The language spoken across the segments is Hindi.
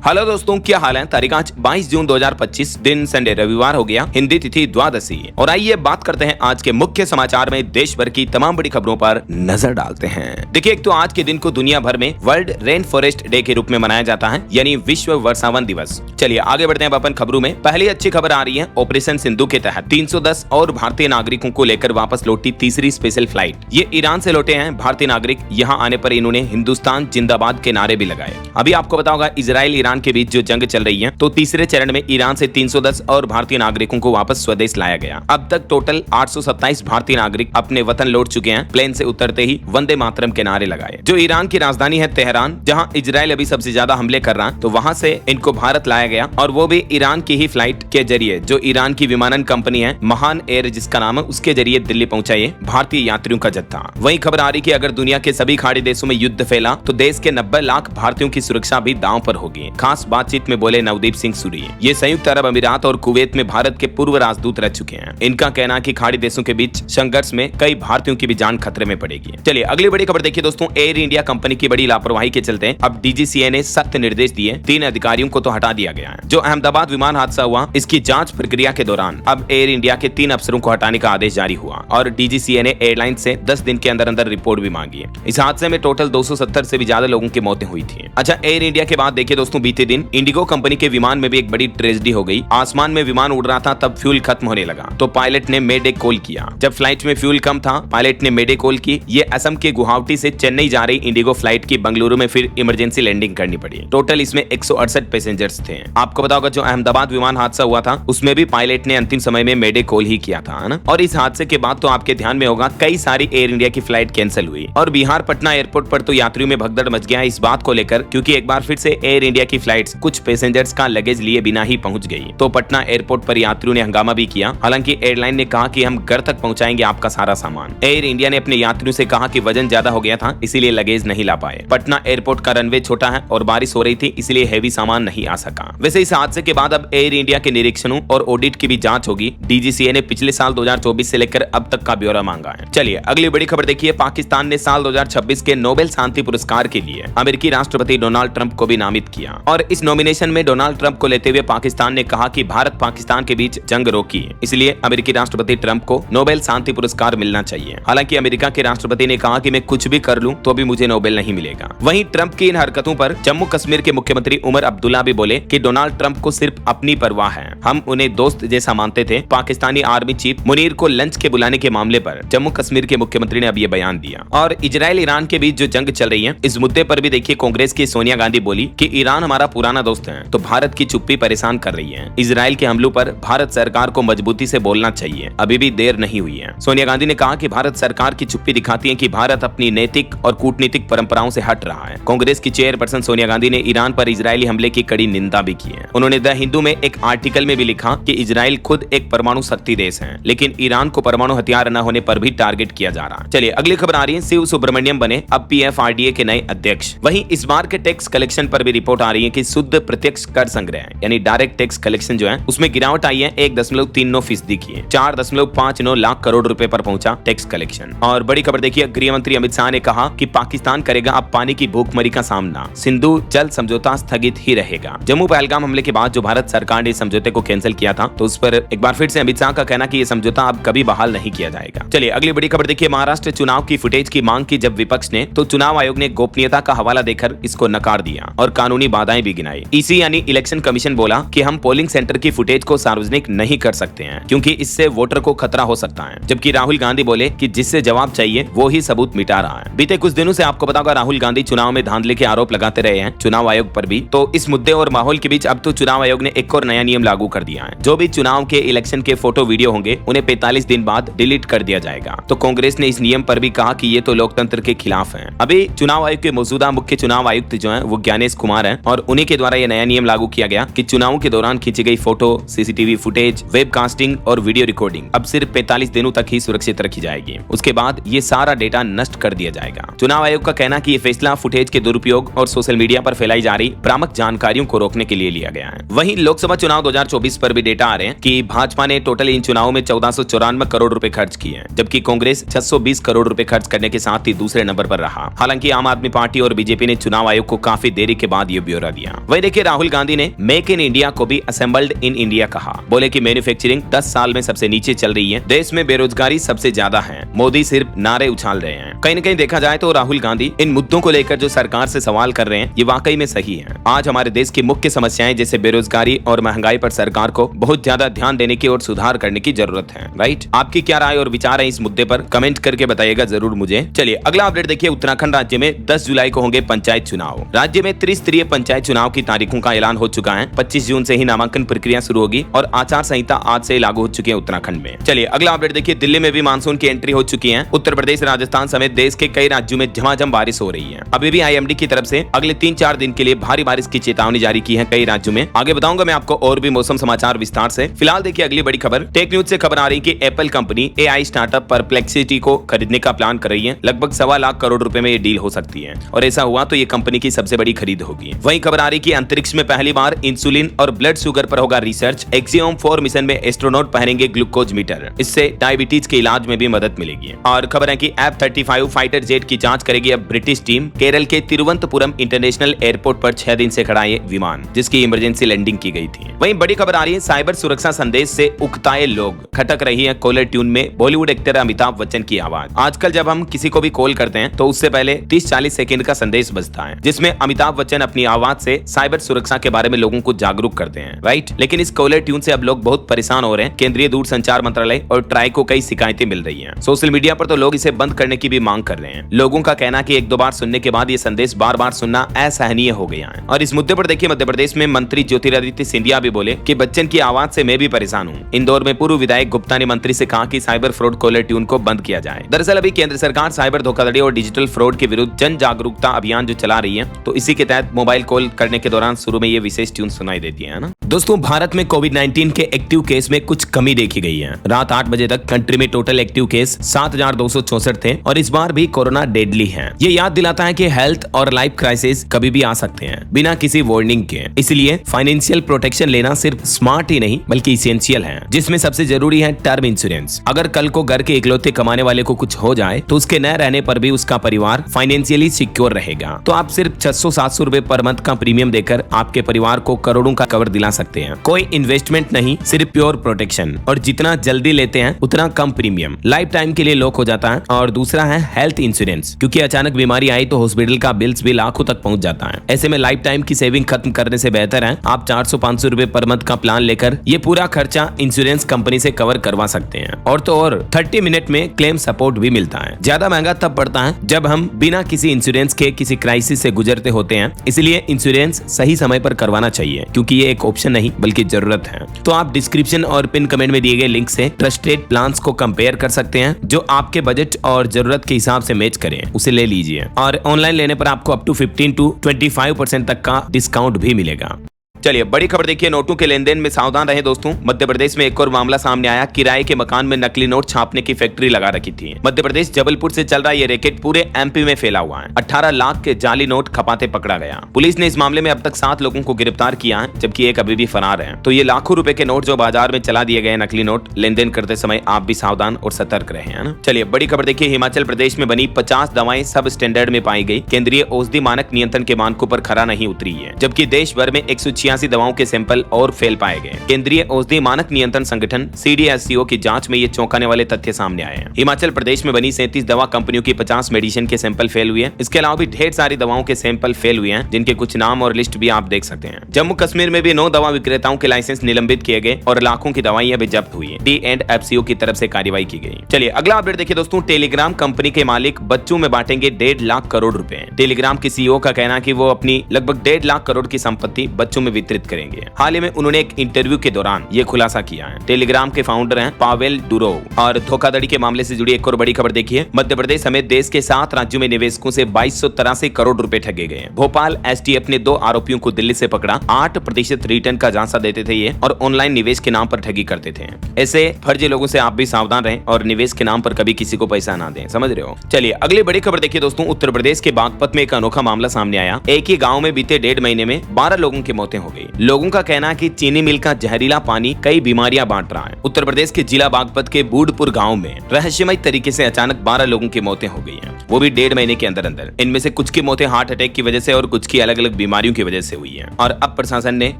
हेलो दोस्तों, क्या हाल है। तारीख आज 22 जून 2025, दिन संडे रविवार हो गया, हिंदी तिथि द्वादशी। और आइए बात करते हैं आज के मुख्य समाचार में देश भर की तमाम बड़ी खबरों पर नजर डालते हैं। देखिए, एक तो आज के दिन को दुनिया भर में वर्ल्ड रेन फॉरेस्ट डे के रूप में मनाया जाता है, यानी विश्व वर्षावन दिवस। चलिए आगे बढ़ते हैं अपन खबरों में। पहली अच्छी खबर आ रही है, ऑपरेशन सिंधु के तहत 310 और भारतीय नागरिकों को लेकर वापस लौटी तीसरी स्पेशल फ्लाइट। ये ईरान से लौटे हैं भारतीय नागरिक। यहाँ आने पर इन्होंने हिंदुस्तान जिंदाबाद के नारे भी लगाए। अभी आपको पता होगा, इजराइल ईरान के बीच जो जंग चल रही है, तो तीसरे चरण में ईरान से 310 और भारतीय नागरिकों को वापस स्वदेश लाया गया। अब तक टोटल 827 भारतीय नागरिक अपने वतन लौट चुके हैं। प्लेन से उतरते ही वंदे मातरम के नारे लगाए। जो ईरान की राजधानी है तेहरान, जहां इजराइल अभी सबसे ज्यादा हमले कर रहा है, तो वहां से इनको भारत लाया गया, और वो भी ईरान की ही फ्लाइट के जरिए। जो ईरान की विमानन कंपनी है महान एयर जिसका नाम है, उसके जरिए दिल्ली पहुंचा ये भारतीय यात्रियों का जत्था। वही खबर आ रही कि अगर दुनिया के सभी खाड़ी देशों में युद्ध फैला तो देश के 90 लाख भारतीयों की सुरक्षा भी दांव पर होगी। खास बातचीत में बोले नवदीप सिंह सूरी। ये संयुक्त अरब अमीरात और कुवैत में भारत के पूर्व राजदूत रह चुके हैं। इनका कहना है कि खाड़ी देशों के बीच संघर्ष में कई भारतीयों की भी जान खतरे में पड़ेगी। चलिए अगली बड़ी खबर देखिए दोस्तों। एयर इंडिया कंपनी की बड़ी लापरवाही के चलते अब डीजीसीए ने सख्त निर्देश दिए। 3 अधिकारियों को तो हटा दिया गया है। जो अहमदाबाद विमान हादसा हुआ, इसकी जांच प्रक्रिया के दौरान अब एयर इंडिया के 3 अफसरों को हटाने का आदेश जारी हुआ, और डीजीसीए ने एयरलाइन से 10 दिन के अंदर अंदर रिपोर्ट भी मांगी है। इस हादसे में टोटल 270 से भी ज्यादा लोगों की मौतें हुई थी। अच्छा, एयर इंडिया के बाद देखिए दोस्तों, बीते दिन इंडिगो कंपनी के विमान में भी एक बड़ी ट्रेजेडी हो गई। आसमान में विमान उड़ रहा था, तब फ्यूल खत्म होने लगा, तो पायलट ने मेडे कॉल किया। जब फ्लाइट में फ्यूल कम था, पायलट ने मेडे कॉल की। ये असम के गुवाहाटी से चेन्नई जा रही इंडिगो फ्लाइट की बंगलुरु में फिर इमरजेंसी लैंडिंग करनी पड़ी। टोटल इसमें 168 पैसेंजर्स थे। आपको पता होगा, जो अहमदाबाद विमान हादसा हुआ था, उसमें भी पायलट ने अंतिम समय में मेडे कॉल ही किया था ना। और इस हादसे के बाद तो आपके ध्यान में होगा, कई सारी एयर इंडिया की फ्लाइट कैंसिल हुई, और बिहार पटना एयरपोर्ट पर तो यात्रियों में भगदड़ मच गया इस बात को लेकर, क्योंकि एक बार फिर से एयर इंडिया की फ्लाइट्स कुछ पैसेंजर्स का लगेज लिए बिना ही पहुंच गई। तो पटना एयरपोर्ट पर यात्रियों ने हंगामा भी किया। हालांकि एयरलाइन ने कहा कि हम घर तक पहुंचाएंगे आपका सारा सामान। एयर इंडिया ने अपने यात्रियों से कहा कि वजन ज्यादा हो गया था, इसीलिए लगेज नहीं ला पाए। पटना एयरपोर्ट का रनवे छोटा है और बारिश हो रही थी, इसलिए हैवी सामान नहीं आ सका। वैसे इस हादसे के बाद अब एयर इंडिया के निरीक्षणों और ऑडिट की भी जांच होगी। डीजीसीए ने पिछले साल 2024 से लेकर अब तक का ब्यौरा मांगा है। चलिए अगली बड़ी खबर देखिए। पाकिस्तान ने साल 2026 के नोबेल शांति पुरस्कार के लिए अमेरिकी राष्ट्रपति डोनाल्ड ट्रंप को भी नामित किया, और इस नॉमिनेशन में डोनाल्ड ट्रंप को लेते हुए पाकिस्तान ने कहा कि भारत पाकिस्तान के बीच जंग रोकी, इसलिए अमेरिकी राष्ट्रपति ट्रंप को नोबेल शांति पुरस्कार मिलना चाहिए। हालांकि अमेरिका के राष्ट्रपति ने कहा कि मैं कुछ भी कर लूं तो भी मुझे नोबेल नहीं मिलेगा। वहीं ट्रंप की इन हरकतों पर जम्मू कश्मीर के मुख्यमंत्री उमर अब्दुल्ला भी बोले कि डोनाल्ड ट्रंप को सिर्फ अपनी परवाह है, हम उन्हें दोस्त जैसा मानते थे। पाकिस्तानी आर्मी चीफ मुनीर को लंच के बुलाने के मामले पर जम्मू कश्मीर के मुख्यमंत्री ने अब ये बयान दिया। और इजराइल ईरान के बीच जो जंग चल रही है, इस मुद्दे पर भी देखिए कांग्रेस की सोनिया गांधी बोली कि ईरान हमारा पुराना दोस्त है, तो भारत की चुप्पी परेशान कर रही है। इजराइल के हमलों पर भारत सरकार को मजबूती से बोलना चाहिए, अभी भी देर नहीं हुई है। सोनिया गांधी ने कहा कि भारत सरकार की चुप्पी दिखाती है कि भारत अपनी नैतिक और कूटनीतिक परंपराओं से हट रहा है। कांग्रेस की चेयरपर्सन सोनिया गांधी ने ईरान पर इजरायली हमले की कड़ी निंदा भी की है। उन्होंने द हिंदू में एक आर्टिकल में भी लिखा कि इजराइल खुद एक परमाणु शक्ति देश है, लेकिन ईरान को परमाणु हथियार न होने पर भी टारगेट किया जा रहा है। चलिए अगली खबर आ रही है। शिव सुब्रमण्यम बने अब PFRDA के नए अध्यक्ष। वहीं इस बार के टैक्स कलेक्शन पर भी रिपोर्ट आ रही है कि शुद्ध प्रत्यक्ष कर संग्रह यानी डायरेक्ट टैक्स कलेक्शन जो है, उसमें गिरावट आई है 1.39% की है। 4.59 लाख करोड़ रुपए पर पहुंचा टैक्स कलेक्शन। और बड़ी खबर देखिए, गृह मंत्री अमित शाह ने कहा कि पाकिस्तान करेगा अब पानी की भूखमरी का सामना, सिंधु जल समझौता स्थगित ही रहेगा। जम्मू पहलगाम हमले के बाद जो भारत सरकार ने समझौते को कैंसिल किया था, तो उस पर एक बार फिर से अमित शाह का कहना कि ये समझौता अब कभी बहाल नहीं किया जाएगा। चलिए अगली बड़ी खबर देखिए। महाराष्ट्र चुनाव की फुटेज की मांग की जब विपक्ष ने, तो चुनाव आयोग ने गोपनीयता का हवाला देकर इसको नकार दिया और कानूनी बाधाएं भी गिनाई। ईसी यानी इलेक्शन कमीशन बोला कि हम पोलिंग सेंटर की फुटेज को सार्वजनिक नहीं कर सकते हैं, क्योंकि इससे वोटर को खतरा हो सकता है। जबकि राहुल गांधी बोले कि जिससे जवाब चाहिए वो ही सबूत मिटा रहा है। बीते कुछ दिनों से आपको पता होगा, राहुल गांधी चुनाव में धांधली के आरोप लगाते रहे हैं चुनाव आयोग पर भी। तो इस मुद्दे और माहौल के बीच अब तो चुनाव आयोग ने एक और नया नियम लागू कर दिया है। जो भी चुनाव के इलेक्शन के फोटो वीडियो होंगे, उन्हें 45 दिन बाद डिलीट कर दिया जाएगा। तो कांग्रेस ने इस नियम पर भी कहा कि ये तो लोकतंत्र के खिलाफ है। अभी चुनाव आयोग के मौजूदा मुख्य चुनाव आयुक्त जो है वो ज्ञानेश कुमार है, और उन्हीं के द्वारा ये नया नियम लागू किया गया कि चुनावों के दौरान खींची गई फोटो, सीसीटीवी फुटेज, वेबकास्टिंग और वीडियो रिकॉर्डिंग अब सिर्फ 45 दिनों तक ही सुरक्षित रखी जाएगी। उसके बाद ये सारा डेटा नष्ट कर दिया जाएगा। चुनाव आयोग का कहना कि ये फैसला फुटेज के दुरुपयोग और सोशल मीडिया पर फैलाई जा रही भ्रामक जानकारियों को रोकने के लिए लिया गया है। वहीं लोकसभा चुनाव 2024 पर भी डेटा आ रहे हैं कि भाजपा ने टोटल इन चुनावों में 1494 करोड़ रुपए खर्च किए, जबकि कांग्रेस 620 करोड़ रुपए खर्च करने के साथ ही दूसरे नंबर पर रहा। हालांकि आम आदमी पार्टी और बीजेपी ने चुनाव आयोग को काफी देरी के बाद ये ब्यौरा लगा दिया। वही देखिए राहुल गांधी ने मेक इन इंडिया को भी असेंबल्ड इन इंडिया कहा। बोले कि मैन्युफैक्चरिंग 10 साल में सबसे नीचे चल रही है, देश में बेरोजगारी सबसे ज्यादा है, मोदी सिर्फ नारे उछाल रहे हैं। कहीं न कहीं देखा जाए तो राहुल गांधी इन मुद्दों को लेकर जो सरकार से सवाल कर रहे हैं ये वाकई में सही है। आज हमारे देश की मुख्य समस्याएं जैसे बेरोजगारी और महंगाई पर सरकार को बहुत ज्यादा ध्यान देने की और सुधार करने की जरूरत है। राइट, आपकी क्या राय और विचार है इस मुद्दे पर कमेंट करके बताइएगा जरूर मुझे। चलिए अगला अपडेट देखिए, उत्तराखंड राज्य में 10 जुलाई को होंगे पंचायत चुनाव। राज्य में त्रिस्तरीय पंचायत चुनाव की तारीखों का ऐलान हो चुका है। 25 जून से ही नामांकन प्रक्रिया शुरू होगी और आचार संहिता आज से लागू हो चुकी है उत्तराखंड में। चलिए अगला अपडेट देखिए, दिल्ली में भी मानसून की एंट्री हो चुकी है। उत्तर प्रदेश, राजस्थान समेत देश के कई राज्यों में झमाझम बारिश हो रही है। अभी भी IMD की तरफ से अगले 3-4 दिन के लिए भारी बारिश की चेतावनी जारी की है कई राज्यों में। आगे बताऊंगा मैं आपको और भी मौसम समाचार विस्तार से। फिलहाल देखिए अगली बड़ी खबर, टेक न्यूज से खबर आ रही है कि Apple company AI startup perplexity को खरीदने का प्लान कर रही है। लगभग 1.25 लाख करोड़ रुपए में ये डील हो सकती है और ऐसा हुआ तो ये कंपनी की सबसे बड़ी खरीद होगी। वहीं खबर आ रही कि अंतरिक्ष में पहली बार इंसुलिन और ब्लड शुगर पर होगा रिसर्च। एक्सियोम 4 मिशन में एस्ट्रोनॉट पहनेंगे ग्लूकोज मीटर, इससे डायबिटीज के इलाज में भी मदद मिलेगी। और खबर है कि F-35 फाइटर जेट की जांच करेगी अब ब्रिटिश टीम। केरल के तिरुवनंतपुरम इंटरनेशनल एयरपोर्ट पर 6 दिन से खड़ा ये विमान, जिसकी इमरजेंसी लैंडिंग की गई थी। वहीं बड़ी खबर आ रही है, साइबर सुरक्षा संदेश से उकताए लोग, खटक रही है कॉलर ट्यून में बॉलीवुड एक्टर अमिताभ बच्चन की आवाज। आजकल जब हम किसी को भी कॉल करते हैं तो उससे पहले 30-40 सेकंड का संदेश बजता है, जिसमें अमिताभ बच्चन अपनी आवाज से साइबर सुरक्षा के बारे में लोगों को जागरूक करते हैं। राइट, लेकिन इस कॉलर ट्यून से अब लोग बहुत परेशान हो रहे हैं। केंद्रीय दूरसंचार मंत्रालय और ट्राई को कई शिकायतें मिल रही हैं। सोशल मीडिया पर तो लोग इसे बंद करने की भी मांग कर रहे हैं। लोगों का कहना कि 1-2 बार सुनने के बाद ये संदेश बार-बार सुनना असहनीय हो गया है। और इस मुद्दे पर देखिए मध्य प्रदेश में मंत्री ज्योतिरादित्य सिंधिया भी बोले कि बच्चन की आवाज से मैं भी परेशान हूँ। इंदौर में पूर्व विधायक गुप्ता ने मंत्री से कहा कि साइबर फ्रॉड कॉलर ट्यून को बंद किया जाए। दरअसल अभी केंद्र सरकार साइबर धोखाधड़ी और डिजिटल फ्रॉड के विरुद्ध जन जागरूकता अभियान जो चला रही है, तो इसी के तहत मोबाइल कॉल करने के दौरान शुरू में ये विशेष ट्यून सुनाई देती है ना। दोस्तों, भारत में कोविड-19 के एक्टिव केस में कुछ कमी देखी गई है। रात 8 बजे तक कंट्री में टोटल एक्टिव केस 7,264 थे और इस बार भी कोरोना डेडली है। ये याद दिलाता है कि हेल्थ और लाइफ क्राइसिस कभी भी आ सकते हैं बिना किसी वार्निंग के। इसलिए फाइनेंशियल प्रोटेक्शन लेना सिर्फ स्मार्ट ही नहीं बल्कि इसेंशियल है, जिसमें सबसे जरूरी है टर्म इंश्योरेंस। अगर कल को घर के इकलौते कमाने वाले को कुछ हो जाए तो उसके न रहने पर भी उसका परिवार फाइनेंशियली सिक्योर रहेगा। तो आप सिर्फ 600-700 रुपए पर मंथ का प्रीमियम देकर आपके परिवार को करोड़ों का कवर दिला सकते हैं। कोई इन्वेस्टमेंट नहीं, सिर्फ प्योर प्रोटेक्शन। और जितना जल्दी लेते हैं उतना कम प्रीमियम, लाइफ टाइम के लिए लॉक हो जाता है। और दूसरा है हेल्थ इंश्योरेंस, क्योंकि अचानक बीमारी आई तो हॉस्पिटल का बिल्स भी लाखों तक पहुंच जाता है। ऐसे में लाइफ टाइम की सेविंग खत्म करने से बेहतर है आप 400-500 रुपए पर मंथ का प्लान लेकर ये पूरा खर्चा इंश्योरेंस कंपनी से कवर करवा सकते हैं। और तो और 30 मिनट में क्लेम सपोर्ट भी मिलता है। ज्यादा महंगा तब पड़ता है जब हम बिना किसी इंश्योरेंस के किसी क्राइसिस से गुजरते होते हैं। इसलिए इंश्योरेंस सही समय पर करवाना चाहिए, क्योंकि ये एक ऑप्शन नहीं बल्कि जरूरत है। तो आप डिस्क्रिप्शन और पिन कमेंट में दिए गए लिंक से ट्रस्टेड प्लान्स को कंपेयर कर सकते हैं, जो आपके बजट और जरूरत के हिसाब से मैच करें, उसे ले लीजिए। और ऑनलाइन लेने पर आपको अप टू 15-25% तक का डिस्काउंट भी मिलेगा। चलिए बड़ी खबर देखिए, नोटों के लेन देन में सावधान रहे दोस्तों। मध्य प्रदेश में एक और मामला सामने आया। किराए के मकान में नकली नोट छापने की फैक्ट्री लगा रखी थी। मध्य प्रदेश जबलपुर से चल रहा ये रैकेट पूरे MP में फैला हुआ है। 18 लाख के जाली नोट खपाते पकड़ा गया। पुलिस ने इस मामले में अब तक 7 लोगों को गिरफ्तार किया है, जबकि एक अभी भी फरार है। तो ये लाखों रुपए के नोट जो बाजार में चला दिए गए नकली नोट, लेन देन करते समय आप भी सावधान और सतर्क रहे, है ना। चलिए बड़ी खबर देखिए, हिमाचल प्रदेश में बनी 50 दवाएं सब स्टैंडर्ड में पाई गई। केंद्रीय औषधि मानक नियंत्रण के मानकों पर खरा नहीं उतरी है, जबकि देश भर में 186 दवाओं के सैंपल और फेल पाए गए। केंद्रीय औषधि मानक नियंत्रण संगठन CDSCO की जांच में ये चौंकाने वाले तथ्य सामने आए हैं। हिमाचल प्रदेश में बनी 37 दवा कंपनियों की 50 मेडिसिन के सैंपल फेल हुए हैं। इसके अलावा भी ढेर सारी दवाओं के सैंपल फेल हुए हैं, जिनके कुछ नाम और लिस्ट भी आप देख सकते हैं। जम्मू कश्मीर में भी 9 दवा विक्रेताओं के लाइसेंस निलंबित किए गए और लाखों की दवाइयां भी जब्त हुई। D&FCO की तरफ से कार्रवाई की गई। चलिए अगला अपडेट देखिए दोस्तों, टेलीग्राम कंपनी के मालिक बच्चों में बांटेंगे 1.5 लाख करोड़ रुपए। टेलीग्राम के CEO का कहना है कि वो अपनी लगभग 1.5 लाख करोड़ की संपत्ति बच्चों में वितरित करेंगे। हाल ही में उन्होंने एक इंटरव्यू के दौरान ये खुलासा किया है। टेलीग्राम के फाउंडर हैं पावेल डुरोव। और धोखाधड़ी के मामले से जुड़ी एक और बड़ी खबर देखिए, मध्य प्रदेश समेत देश के 7 राज्यों में निवेशकों से 2283 करोड़ रुपए ठगे गए। भोपाल STF ने 2 आरोपियों को दिल्ली से पकड़ा। 8% रिटर्न का झांसा देते थे ये और ऑनलाइन निवेश के नाम पर ठगी करते थे। ऐसे फर्जी लोगों से आप भी सावधान रहें और निवेश के नाम पर कभी किसी को पैसा ना दें, समझ रहे हो। चलिए अगली बड़ी खबर देखिए दोस्तों, उत्तर प्रदेश के बागपत में एक अनोखा मामला सामने आया। एक ही गाँव में बीते 1.5 महीने में 12 लोगों की मौतें हो हो गई। लोगों का कहना है कि चीनी मिल का जहरीला पानी कई बीमारियां बांट रहा है। उत्तर प्रदेश के जिला बागपत के बूढ़पुर गांव में रहस्यमय तरीके से अचानक 12 लोगों की मौतें हो गई हैं, वो भी 1.5 महीने के अंदर अंदर। इनमें से कुछ की मौतें हार्ट अटैक की वजह से और कुछ की अलग अलग बीमारियों की वजह से हुई है और अब प्रशासन ने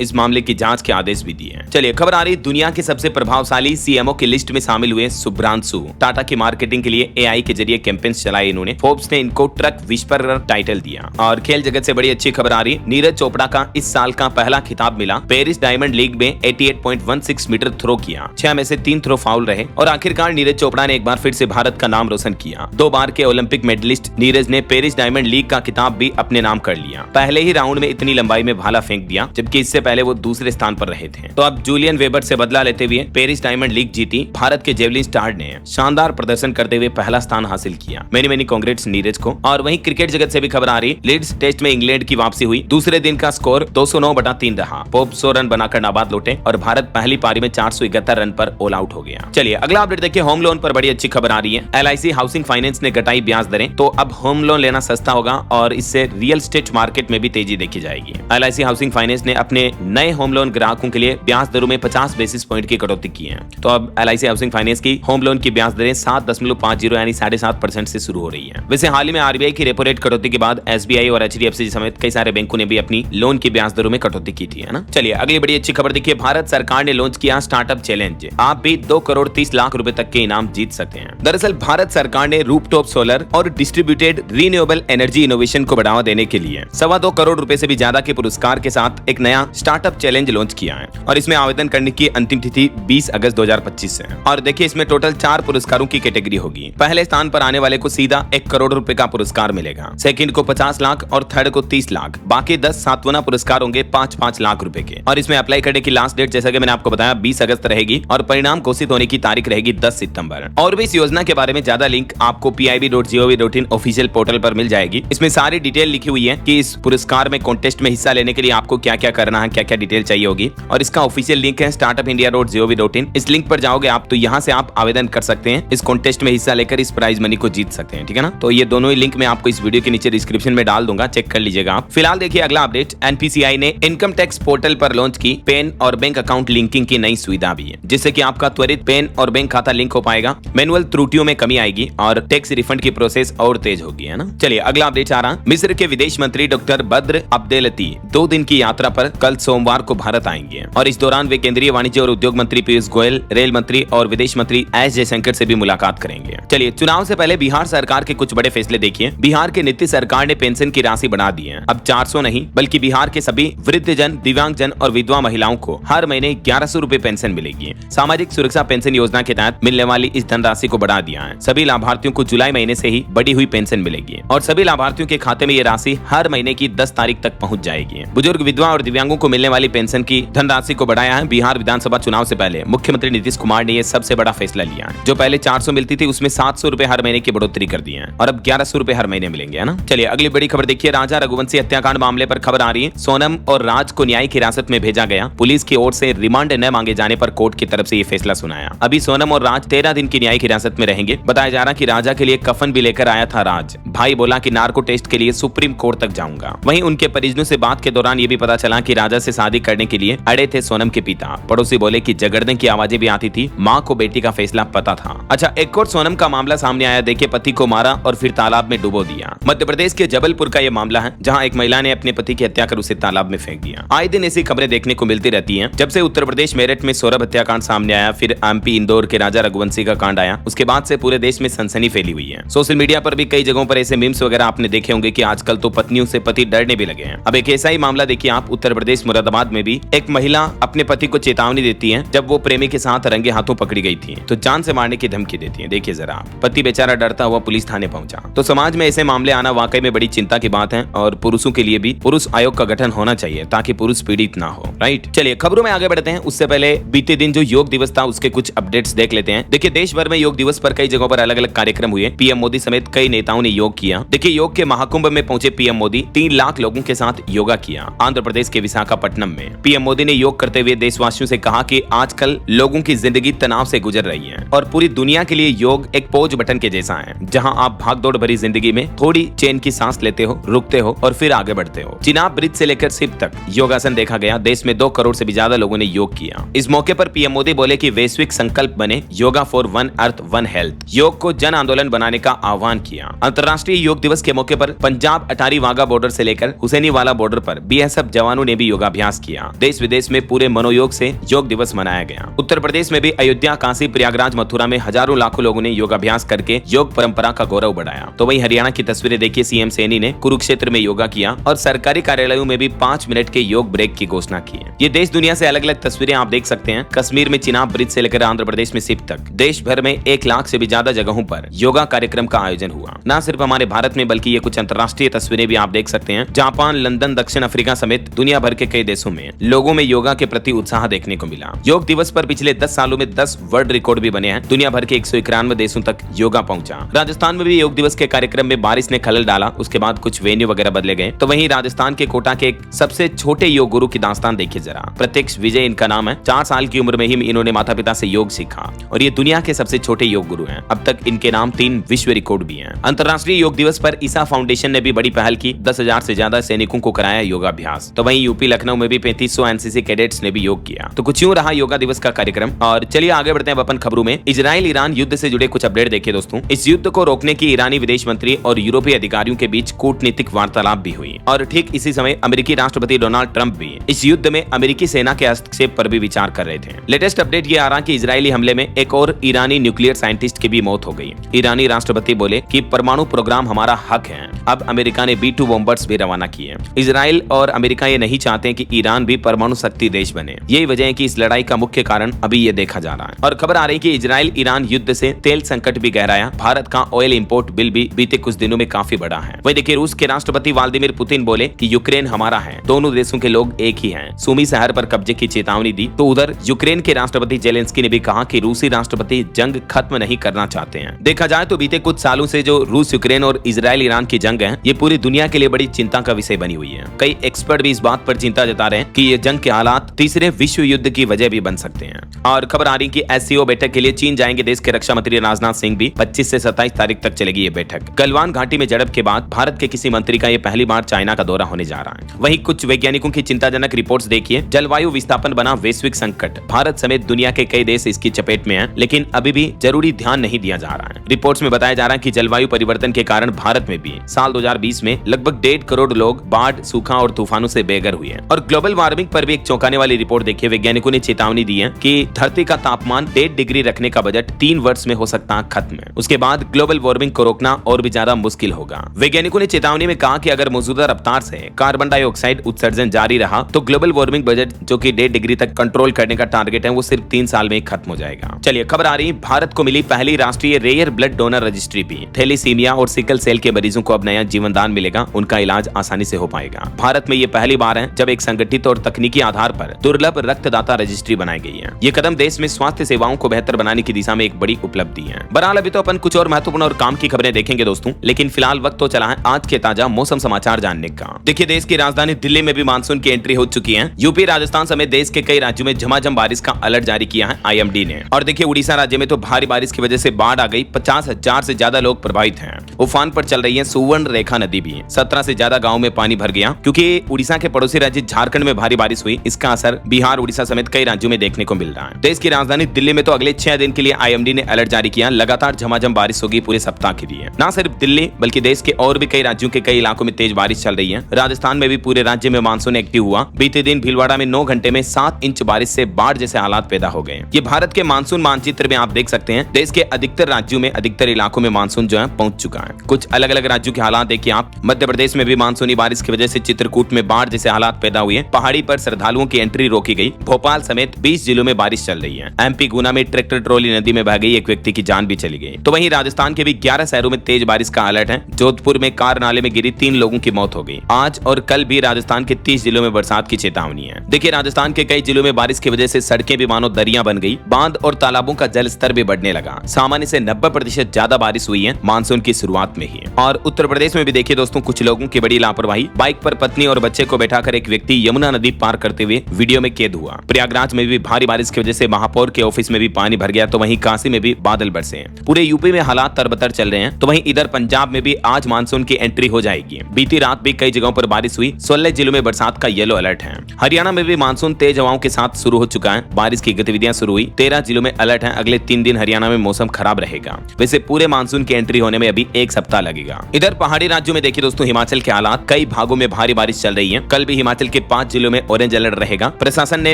इस मामले की जांच के आदेश भी दिए हैं। चलिए खबर आ रही, दुनिया के सबसे प्रभावशाली सीएमओ की लिस्ट में शामिल हुए शुभ्रांशु। टाटा की मार्केटिंग के लिए एआई के जरिए कैंपेन्स चलाए इन्होंने। फोर्ब्स ने इनको ट्रक विस्परर टाइटल दिया। और खेल जगत से बड़ी अच्छी खबर आ रही, नीरज चोपड़ा का इस साल का पहला खिताब मिला। पेरिस डायमंड लीग में 88.16 मीटर थ्रो किया, 6 में से 3 थ्रो फाउल रहे और आखिरकार नीरज चोपड़ा ने एक बार फिर से भारत का नाम रोशन किया। 2 बार के ओलंपिक मेडलिस्ट नीरज ने पेरिस डायमंड लीग का खिताब भी अपने नाम कर लिया। पहले ही राउंड में इतनी लंबाई में भाला फेंक दिया, जबकि इससे पहले वो दूसरे स्थान पर रहे थे। तो अब जूलियन वेबर से बदला लेते हुए पेरिस डायमंड लीग जीती। भारत के जेवलिन स्टार ने शानदार प्रदर्शन करते हुए पहला स्थान हासिल किया। मेनी कांग्रेट्स नीरज को। और वहीं क्रिकेट जगत से भी खबर आ रही, लीड्स टेस्ट में इंग्लैंड की वापसी हुई। दूसरे दिन का स्कोर 209/3 रहा। पोप 100 रन बनाकर नाबाद लौटे और भारत पहली पारी में 471 रन पर ऑल आउट हो गया। चलिए अगला अपडेट देखिए, होम लोन पर बड़ी अच्छी खबर आ रही है। LIC हाउसिंग फाइनेंस ने घटाई ब्याज दरें, तो अब होम लोन लेना सस्ता होगा और इससे रियल एस्टेट मार्केट में भी तेजी देखी जाएगी। LIC हाउसिंग फाइनेंस ने अपने नए होम लोन ग्राहकों के लिए ब्याज दरों में 50 बेसिस पॉइंट की कटौती की है। तो अब LIC हाउसिंग फाइनेंस की होम लोन की ब्याज दरें 7.50 यानी 7.5% से शुरू हो रही है। वैसे हाल ही में RBI की रेपो रेट कटौती के बाद SBI और HDFC समेत कई सारे बैंकों ने भी अपनी लोन की ब्याज दरों में कटौती की थी, है ना। चलिए अगली बड़ी अच्छी खबर देखिए, भारत सरकार ने लॉन्च किया स्टार्टअप चैलेंज। आप भी 2 करोड़ 30 लाख रुपए तक के इनाम जीत सकते हैं। दरअसल भारत सरकार ने रूफटॉप सोलर और डिस्ट्रीब्यूटेड रीन्यूएबल एनर्जी इनोवेशन को बढ़ावा देने के लिए 2.25 करोड़ रुपए से भी ज्यादा के पुरस्कार के साथ एक नया स्टार्टअप चैलेंज लॉन्च किया है और इसमें आवेदन करने की अंतिम तिथि 20 अगस्त 2025 है। और देखिए इसमें टोटल 4 पुरस्कारों की कैटेगरी होगी। पहले स्थान पर आने वाले को सीधा 1 करोड़ रुपए का पुरस्कार मिलेगा, सेकंड को 50 लाख और थर्ड को 30 लाख। बाकी 10 सातवाना पुरस्कार होंगे 5-5 लाख रुपए के। और इसमें अप्लाई करने की लास्ट डेट जैसा कि मैंने आपको बताया 20 अगस्त रहेगी और परिणाम घोषित होने की तारीख रहेगी 10 सितंबर। और भी इस योजना के बारे में ज्यादा लिंक आपको pib.gov.in ऑफिशियल पोर्टल पर मिल जाएगी। इसमें सारी डिटेल लिखी हुई है कि इस पुरस्कार में कॉन्टेस्ट में हिस्सा लेने के लिए आपको क्या क्या करना है, क्या क्या डिटेल चाहिए होगी। और इसका ऑफिशियल लिंक है startupindia.gov.in। इस लिंक पर जाओगे आप तो यहाँ से आप आवेदन कर सकते हैं, इस कॉन्टेस्ट में हिस्सा लेकर इस प्राइज मनी को जीत सकते हैं, ठीक है ना। तो ये दोनों ही लिंक मैं आपको इस वीडियो के नीचे डिस्क्रिप्शन में डाल दूंगा, चेक कर लीजिएगा आप। फिलहाल देखिए अगला अपडेट, NPCI ने इनकम टैक्स पोर्टल पर लॉन्च की पैन और बैंक अकाउंट लिंकिंग की नई सुविधा भी है, जिससे कि आपका त्वरित पैन और बैंक खाता लिंक हो पाएगा, मैनुअल त्रुटियों में कमी आएगी और टैक्स रिफंड की प्रोसेस और तेज होगी, है ना। चलिए अगला अपडेट आ रहा, मिस्र के विदेश मंत्री डॉक्टर बद्र अब्देलती 2 दिन की यात्रा पर कल सोमवार को भारत आएंगे और इस दौरान वे केंद्रीय वाणिज्य और उद्योग मंत्री पीयूष गोयल, रेल मंत्री और विदेश मंत्री एस जयशंकर से भी मुलाकात करेंगे। चलिए चुनाव से पहले बिहार सरकार के कुछ बड़े फैसले देखिए। बिहार के नीतीश सरकार ने पेंशन की राशि बढ़ा दी है, अब 400 नहीं बल्कि बिहार के सभी वृद्धजन, दिव्यांगजन और विधवा महिलाओं को हर महीने 1100 रुपए पेंशन मिलेगी। सामाजिक सुरक्षा पेंशन योजना के तहत मिलने वाली इस धनराशि को बढ़ा दिया है। सभी लाभार्थियों को जुलाई महीने से ही बढ़ी हुई पेंशन मिलेगी और सभी लाभार्थियों के खाते में ये राशि हर महीने की 10 तारीख तक पहुंच जाएगी। बुजुर्ग, विधवा और दिव्यांगों को मिलने वाली पेंशन की धनराशि को बढ़ाया है। बिहार विधानसभा चुनाव से पहले मुख्यमंत्री नीतीश कुमार ने यह सबसे बड़ा फैसला लिया है। जो पहले 400 मिलती थी उसमें 700 रुपए हर महीने की बढ़ोतरी कर दी है और अब 1100 रुपए हर महीने मिलेंगे, है ना। चलिए अगली बड़ी खबर देखिए, राजा रघुवंशी हत्याकांड मामले पर खबर आ रही है। सोनम और राज को न्यायिक हिरासत में भेजा गया। पुलिस की ओर से रिमांड न मांगे जाने पर कोर्ट की तरफ से ये फैसला सुनाया। अभी सोनम और राज 13 दिन की न्यायिक हिरासत में रहेंगे। बताया जा रहा कि राजा के लिए कफन भी लेकर आया था राज। भाई बोला कि नार्को टेस्ट के लिए सुप्रीम कोर्ट तक जाऊंगा। वहीं उनके परिजनों से बात के दौरान ये भी पता चला कि राजा से शादी करने के लिए अड़े थे सोनम के पिता। पड़ोसी बोले कि जगड़ने की आवाजें भी आती थी, माँ को बेटी का फैसला पता था। अच्छा, एक और सोनम का मामला सामने आया। देखिए, पति को मारा और फिर तालाब में डुबो दिया। मध्य प्रदेश के जबलपुर का यह मामला है, जहां एक महिला ने अपने पति की हत्या कर उसे तालाब में फेंक दिया। आए दिन ऐसी खबरें देखने को मिलती रहती हैं। जब से उत्तर प्रदेश मेरठ में सौरभ हत्याकांड सामने आया, फिर MP इंदौर के राजा रघुवंशी का कांड आया, उसके बाद से पूरे देश में सनसनी फैली हुई है। सोशल मीडिया पर भी कई जगहों पर ऐसे मीम्स वगैरह आपने देखे होंगे कि आजकल तो पत्नियों से पति डरने भी लगे हैं। अब एक ऐसा ही मामला देखिए आप, उत्तर प्रदेश मुरादाबाद में भी एक महिला अपने पति को चेतावनी देती है जब वो प्रेमी के साथ रंगे हाथों पकड़ी गई थी, तो जान से मारने की धमकी देती है। देखिए जरा, पति बेचारा डरता हुआ पुलिस थाने पहुंचा। तो समाज में ऐसे मामले आना वाकई में बड़ी चिंता की बात है और पुरुषों के लिए भी पुरुष आयोग का गठन होना चाहिए ताकि पुरुष पीड़ित ना हो, राइट। चलिए खबरों में आगे बढ़ते हैं। उससे पहले बीते दिन जो योग दिवस था उसके कुछ अपडेट्स देख लेते हैं। देखिए, देश भर में योग दिवस पर कई जगहों पर अलग अलग कार्यक्रम हुए। पीएम मोदी समेत कई नेताओं ने योग किया। देखिए, योग के महाकुंभ में पहुंचे पीएम मोदी 3 लाख लोगों के साथ योगा किया। आंध्र प्रदेश के विशाखापट्टनम में पीएम मोदी ने योग करते हुए देशवासियों से कहा कि आजकल लोगों की जिंदगी तनाव से गुजर रही है और पूरी दुनिया के लिए योग एक पॉज बटन के जैसा है, जहां आप भागदौड़ भरी जिंदगी में थोड़ी चैन की सांस लेते हो, रुकते हो और फिर आगे बढ़ते हो। चिनाब ब्रिज से लेकर सिप तक योगासन देखा गया। देश में 2 करोड़ से भी ज्यादा लोगों ने योग किया। इस मौके पर पीएम मोदी बोले कि वैश्विक संकल्प बने, yoga for one earth one health. योग को जन आंदोलन बनाने का आह्वान किया। अंतर्राष्ट्रीय योग दिवस के मौके पर पंजाब अटारी वाघा बॉर्डर से लेकर हुसैनीवाला बॉर्डर पर बीएसएफ जवानों ने भी योगाभ्यास किया। देश विदेश में पूरे मनोयोग से योग दिवस मनाया गया। उत्तर प्रदेश में भी अयोध्या, काशी, प्रयागराज, मथुरा में हजारों लाखों लोगों ने योगाभ्यास करके योग परंपरा का गौरव बढ़ाया। तो वहीं हरियाणा की तस्वीरें देखिए, सीएम सैनी ने कुरुक्षेत्र में योगा किया और सरकारी कार्यालयों में भी 5 मिनट के योग ब्रेक की घोषणा की है। ये देश दुनिया से अलग अलग तस्वीरें आप देख सकते हैं। कश्मीर में चिनाब ब्रिज से लेकर आंध्र प्रदेश में सिप तक देश भर में 1 लाख से भी ज्यादा जगहों पर योगा कार्यक्रम का आयोजन हुआ। न सिर्फ हमारे भारत में बल्कि ये कुछ अंतर्राष्ट्रीय तस्वीरें भी आप देख सकते हैं। जापान, लंदन, दक्षिण अफ्रीका समेत दुनिया भर के कई देशों में लोगों में योगा के प्रति उत्साह देखने को मिला। योग दिवस पर पिछले 10 सालों में 10 वर्ल्ड रिकॉर्ड भी बने हैं। दुनिया भर के 191 देशों तक योगा पहुंचा। राजस्थान में भी योग दिवस के कार्यक्रम में बारिश ने खलल डाला। उसके बाद कुछ वेन्यू वगैरह बदले गए। तो वहीं राजस्थान के कोटा के एक सबसे छोटे योग गुरु की दास्तान देखिए जरा। प्रत्यक्ष विजय इनका नाम है। 4 साल की उम्र में ही इन्होंने माता पिता से योग सीखा और ये दुनिया के सबसे छोटे योग गुरु हैं। अब तक इनके नाम 3 विश्व रिकॉर्ड भी हैं। अंतर्राष्ट्रीय योग दिवस पर ईसा फाउंडेशन ने भी बड़ी पहल की। 10,000 से ज्यादा सैनिकों को कराया योगाभ्यास। तो वहीं यूपी लखनऊ में भी 3500 एनसीसी कैडेट्स ने भी योग किया। तो कुछ यूं रहा योगा दिवस का कार्यक्रम। और चलिए आगे बढ़ते हैं अपन खबरों में। इजराइल ईरान युद्ध से जुड़े कुछ अपडेट देखिए दोस्तों। इस युद्ध को रोकने की ईरानी विदेश मंत्री और यूरोपीय अधिकारियों के बीच कूटनीतिक वार्तालाप भी हुई और ठीक इसी समय अमेरिकी राष्ट्रपति डोनाल्ड ट्रंप भी इस युद्ध में अमेरिकी सेना के हस्तक्षेप पर भी विचार कर रहे थे। लेटेस्ट अपडेट ये आ रहा कि इजरायली हमले में एक और ईरानी न्यूक्लियर साइंटिस्ट की भी मौत हो गई। ईरानी राष्ट्रपति बोले कि परमाणु प्रोग्राम हमारा हक है। अब अमेरिका ने B-2 बॉम्बर्स भी रवाना किए। इजराइल और अमेरिका ये नहीं चाहते कि ईरान भी परमाणु शक्ति देश बने। यही वजह है कि इस लड़ाई का मुख्य कारण अभी ये देखा जा रहा है। और खबर आ रही कि इजराइल ईरान युद्ध से तेल संकट भी गहराया। भारत का ऑयल इंपोर्ट बिल भी बीते कुछ दिनों में काफी बढ़ा है। वही देखिए, रूस के राष्ट्रपति व्लादिमीर पुतिन बोले कि यूक्रेन हमारा है, दोनों देशों के लोग एक ही हैं। सुमी शहर पर कब्जे की चेतावनी दी। तो उधर यूक्रेन के राष्ट्रपति जेलेंस्की ने भी कहा कि रूसी राष्ट्रपति जंग खत्म नहीं करना चाहते हैं। देखा जाए तो बीते कुछ सालों से जो रूस यूक्रेन और इजराइल ईरान की जंग है, ये पूरी दुनिया के लिए बड़ी चिंता का विषय बनी हुई है। कई एक्सपर्ट भी इस बात पर चिंता जता रहे हैं कि ये जंग के हालात तीसरे विश्व युद्ध की वजह भी बन सकते हैं। और खबर आ रही कि SCO बैठक के लिए चीन जाएंगे देश के रक्षा मंत्री राजनाथ सिंह भी। 25 से 27 तारीख तक चलेगी ये बैठक। गलवान घाटी में झड़प के बाद भारत के किसी मंत्री का ये पहली बार चाइना का दौरा होने जा रहा है। वहीं कुछ वैज्ञानिकों की चिंताजनक रिपोर्ट्स देखिए। जलवायु विस्थापन बना वैश्विक संकट। भारत समेत दुनिया के कई देश इसकी चपेट में हैं, लेकिन अभी भी जरूरी ध्यान नहीं दिया जा रहा है। रिपोर्ट्स में बताया जा रहा है कि जलवायु परिवर्तन के कारण भारत में भी साल 2020 में लगभग 1.5 करोड़ लोग बाढ़, सूखा और तूफानों से बेघर हुए हैं। और ग्लोबल वार्मिंग पर भी एक चौंकाने वाली रिपोर्ट देखिए। वैज्ञानिकों ने चेतावनी दी है कि धरती का तापमान 1.5 डिग्री रखने का बजट 3 वर्ष में हो सकता है खत्म। उसके बाद ग्लोबल वार्मिंग को रोकना और भी ज्यादा मुश्किल होगा। वैज्ञानिकों ने चेतावनी में कहा कि अगर मौजूदा रफ्तार से कार्बन डाइऑक्साइड उत्सर्जन जारी रहा तो ग्लोबल वार्मिंग बजट जो कि 1.5 डिग्री तक कंट्रोल करने का टारगेट है वो सिर्फ 3 साल में खत्म हो जाएगा। चलिए खबर आ रही, भारत को मिली पहली राष्ट्रीय रेयर ब्लड डोनर रजिस्ट्री भी। थैलेसीमिया और सिकल सेल के मरीजों को अब नया जीवन दान मिलेगा। उनका इलाज आसानी से हो पाएगा। भारत में ये पहली बार है जब एक संगठित और तकनीकी आधार पर दुर्लभ रक्तदाता रजिस्ट्री बनाई गई है। ये कदम देश में स्वास्थ्य सेवाओं को बेहतर बनाने की दिशा में एक बड़ी उपलब्धि है। बहरहाल अभी तो अपन कुछ और महत्वपूर्ण और काम की खबरें देखेंगे दोस्तों, लेकिन फिलहाल वक्त तो चला है आज के ताजा मौसम समाचार जानने का। देखिए, देश की राजधानी दिल्ली में भी मानसून की एंट्री हो चुकी है। यूपी, राजस्थान समेत देश के कई राज्यों में झमाझम बारिश का अलर्ट जारी किया है IMD ने। और देखिए, उड़ीसा राज्य में तो भारी बारिश की वजह से बाढ़ आ गई। 50,000 से ज्यादा लोग प्रभावित हैं। उफान पर चल रही है सुवर्ण रेखा नदी भी। 17 से ज्यादा गाँव में पानी भर गया। क्योंकि उड़ीसा के पड़ोसी राज्य झारखंड में भारी बारिश हुई, इसका असर बिहार, उड़ीसा समेत कई राज्यों में देखने को मिल रहा है। देश की राजधानी दिल्ली में तो अगले 6 दिन के लिए IMD ने अलर्ट जारी किया। लगातार झमाझम बारिश होगी पूरे सप्ताह के लिए। न सिर्फ दिल्ली बल्कि देश के और भी कई राज्यों के कई इलाकों में तेज बारिश चल रही है। राजस्थान में भी पूरे राज्य में मानसून एक्टिव हुआ। बीते दिन भीलवाड़ा में 9 घंटे में 7 इंच बारिश से बाढ़ जैसे हालात पैदा हो गए। ये भारत के मानसून मानचित्र में आप देख सकते हैं। देश के अधिकतर राज्यों में, अधिकतर इलाकों में मानसून जो है पहुंच चुका है। कुछ अलग अलग राज्यों के हालात देखिए आप। मध्य प्रदेश में भी मानसूनी बारिश की वजह से चित्रकूट में बाढ़ जैसे हालात पैदा हुए। पहाड़ी पर श्रद्धालुओं की एंट्री रोकी गई। भोपाल समेत 20 जिलों में बारिश चल रही है। MP गुना में ट्रैक्टर ट्रॉली नदी में बह गई, एक व्यक्ति की जान भी चली गई। तो वहीं राजस्थान के भी 11 शहरों में तेज बारिश का अलर्ट है। जोधपुर में कार नाले में गिरी 3 लोगों की मौत हो गई। आज और कल भी राजस्थान के 30 जिलों में बरसात की चेतावनी है। देखिए, राजस्थान के कई जिलों में बारिश की वजह से सड़कें भी मानो दरिया बन गई। बांध और तालाबों का जल स्तर भी बढ़ने लगा। सामान्य से 90% ज्यादा बारिश हुई है मानसून की शुरुआत में ही। और उत्तर प्रदेश में भी देखिए दोस्तों, कुछ लोगों की बड़ी लापरवाही। बाइक पर पत्नी और बच्चे को बैठाकर एक व्यक्ति यमुना नदी पार करते हुए वीडियो में कैद हुआ। प्रयागराज में भी भारी बारिश की वजह से महापौर के ऑफिस में भी पानी भर गया। तो वहीं काशी में भी बादल बरसे हैं। पूरे यूपी में हालात तरबतर चल रहे हैं। तो वहीं इधर पंजाब में भी आज मानसून की एंट्री हो जाएगी। बीती रात भी कई जगहों पर बारिश हुई। 16 जिलों में बरसात 7 का येलो अलर्ट है। हरियाणा में भी मानसून तेज हवाओं के साथ शुरू हो चुका है। बारिश की गतिविधियां शुरू हुई। 13 जिलों में अलर्ट है। अगले 3 दिन हरियाणा में मौसम खराब रहेगा। वैसे पूरे मानसून की एंट्री होने में अभी 1 सप्ताह लगेगा। इधर पहाड़ी राज्यों में देखिए दोस्तों, हिमाचल के हालात, कई भागों में भारी बारिश चल रही है। कल भी हिमाचल के 5 जिलों में ऑरेंज अलर्ट रहेगा। प्रशासन ने